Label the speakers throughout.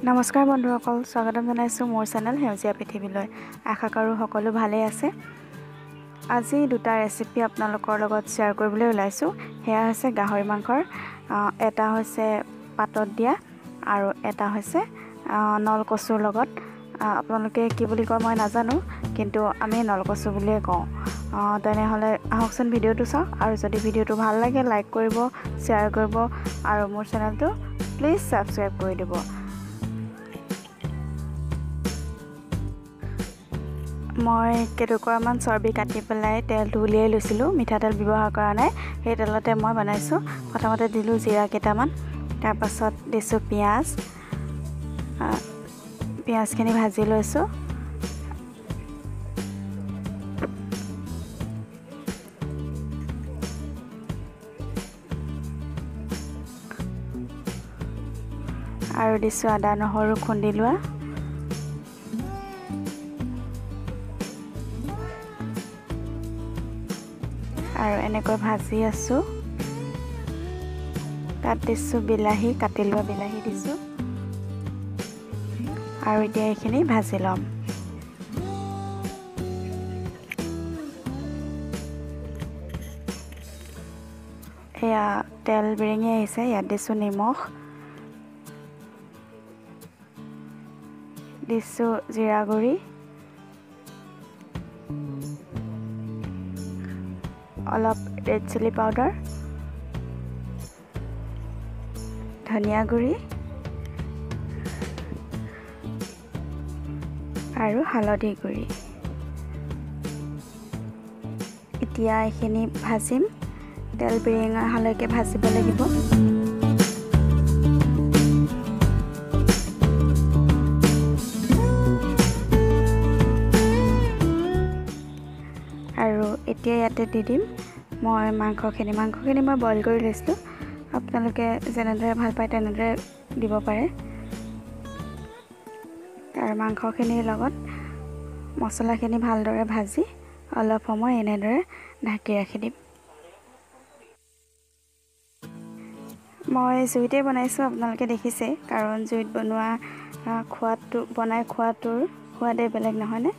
Speaker 1: নমস্কাৰ বন্ধুসকল, স্বাগতম জনাইছোঁ মোৰ চেনেল সেউজীয়া পৃথিৱীলৈ। আশা কৰোঁ সকলো ভালেই আছে। আজি দুটা ৰেচিপি আপোনালোকৰ লগত শ্বেয়াৰ কৰিবলৈ ওলাইছোঁ। সেয়া হৈছে গাহৰি মাংসৰ, এটা হৈছে পাতত দিয়া আৰু এটা হৈছে নলকচুৰ লগত। আপোনালোকে কি বুলি কয় মই নাজানো, কিন্তু আমি নলকচু বুলিয়ে কওঁ। তেনেহ'লে আহকচোন ভিডিঅ'টো চাওক, আৰু যদি ভিডিঅ'টো ভাল লাগে লাইক কৰিব, শ্বেয়াৰ কৰিব আৰু মোৰ চেনেলটো প্লিজ ছাবস্ক্ৰাইব কৰি দিব। মই কেইটুকুৰামান চৰ্বি কাটি পেলাই তেলটো উলিয়াই লৈছিলোঁ, মিঠাতেল ব্যৱহাৰ কৰা নাই। সেই তেলতে মই বনাইছোঁ। প্ৰথমতে দিলোঁ জিৰা কেইটামান, তাৰপাছত দিছোঁ পিঁয়াজখিনি ভাজি লৈছোঁ। আৰু দিছোঁ আদা নহৰু খুন্দি লোৱা। আৰু এনেকৈ ভাজি আছোঁ। তাত দিছোঁ বিলাহী, কাটি লোৱা বিলাহী দিছোঁ। আৰু এতিয়া এইখিনি ভাজি ল'ম। এয়া তেল বিৰিঙি আহিছে, ইয়াত দিছোঁ নিমখ, দিছোঁ জিৰা গুড়ি, অলপ ৰেড চিলি পাউডাৰ, ধনিয়া গুড়ি আৰু হালধি গুড়ি। এতিয়া এইখিনি ভাজিম, তেল বিৰিঙা অহালৈকে ভাজিব লাগিব। আৰু এতিয়া ইয়াতে দি দিম মই মাংসখিনি মই বইল কৰি লৈছিলোঁ। আপোনালোকে যেনেদৰে ভাল পায় তেনেদৰে দিব পাৰে। আৰু মাংসখিনিৰ লগত মছলাখিনি ভালদৰে ভাজি অলপ সময় এনেদৰে ঢাকি ৰাখি দিম। মই জুইতে বনাইছোঁ, আপোনালোকে দেখিছে, কাৰণ জুইত বনাই খোৱাটোৰ সোৱাদেই বেলেগ, নহয়নে?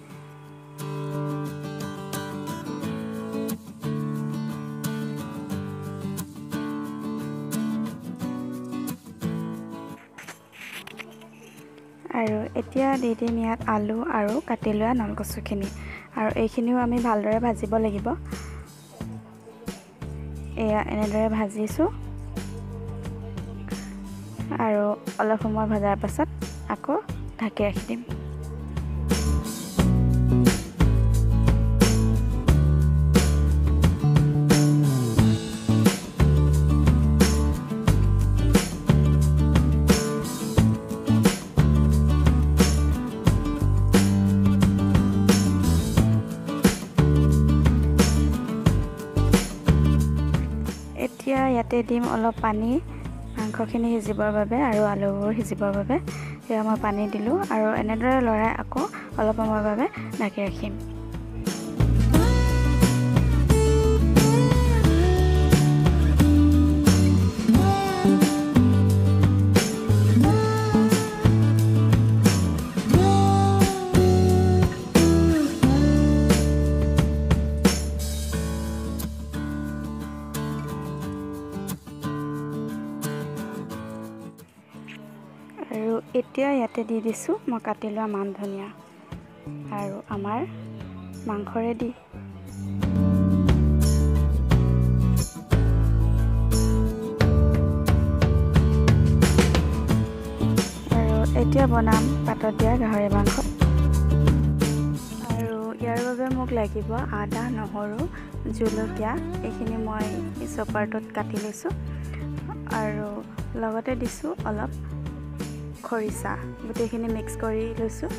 Speaker 1: আৰু এতিয়া দি দিম ইয়াত আলু আৰু কাটি লোৱা নলকচুখিনি, আৰু এইখিনিও আমি ভালদৰে ভাজিব লাগিব। এয়া এনেদৰে ভাজিছোঁ, আৰু অলপ সময় ভজাৰ পাছত আকৌ ঢাকি ৰাখি দিম। এতিয়া ইয়াতে দিম অলপ পানী, মাংসখিনি সিজিবৰ বাবে আৰু আলুবোৰ সিজিবৰ বাবে। সেয়া মই পানী দিলোঁ, আৰু এনেদৰে লৰাই আকৌ অলপ সময়ৰ বাবে ঢাকি ৰাখিম। আৰু এতিয়া ইয়াতে দি দিছোঁ মই কাটি লোৱা মান ধনিয়া, আৰু আমাৰ মাংস ৰেডি। আৰু এতিয়া বনাম পাতত দিয়া গাহৰি মাংস। আৰু ইয়াৰ বাবে মোক লাগিব আদা, নহৰু, জলকীয়া, এইখিনি মই চপাৰটোত কাটি লৈছোঁ। আৰু লগতে দিছোঁ অলপ খৰিচা, গোটেইখিনি মিক্স কৰি লৈছোঁ।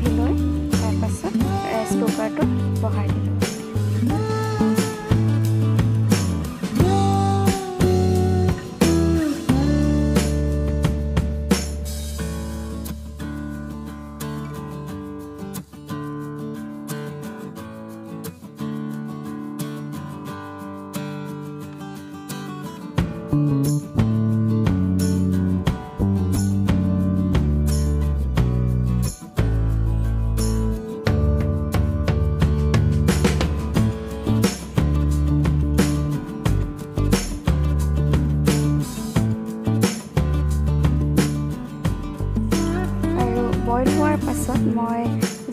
Speaker 1: ৰান্ধি লৈ তাৰপাছত ৰাইচ কুকাৰটো বহাই দিলোঁ। বইল হোৱাৰ পাছত মই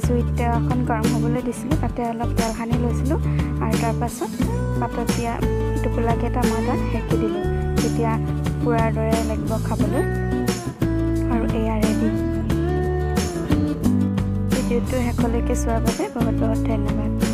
Speaker 1: জুইত এখন গৰম হ'বলৈ দিছিলোঁ, তাতে অলপ তেল সানি লৈছিলোঁ আৰু তাৰপাছত পাতত দিয়া টোপোলাকেইটা মই তাত সেকি দিলোঁ। তেতিয়া পুৰাৰ দৰে লাগিব খাবলৈ। আৰু এয়া ৰেডি। ভিডিঅ'টো শেষলৈকে চোৱাৰ বাবে বহুত বহুত ধন্যবাদ।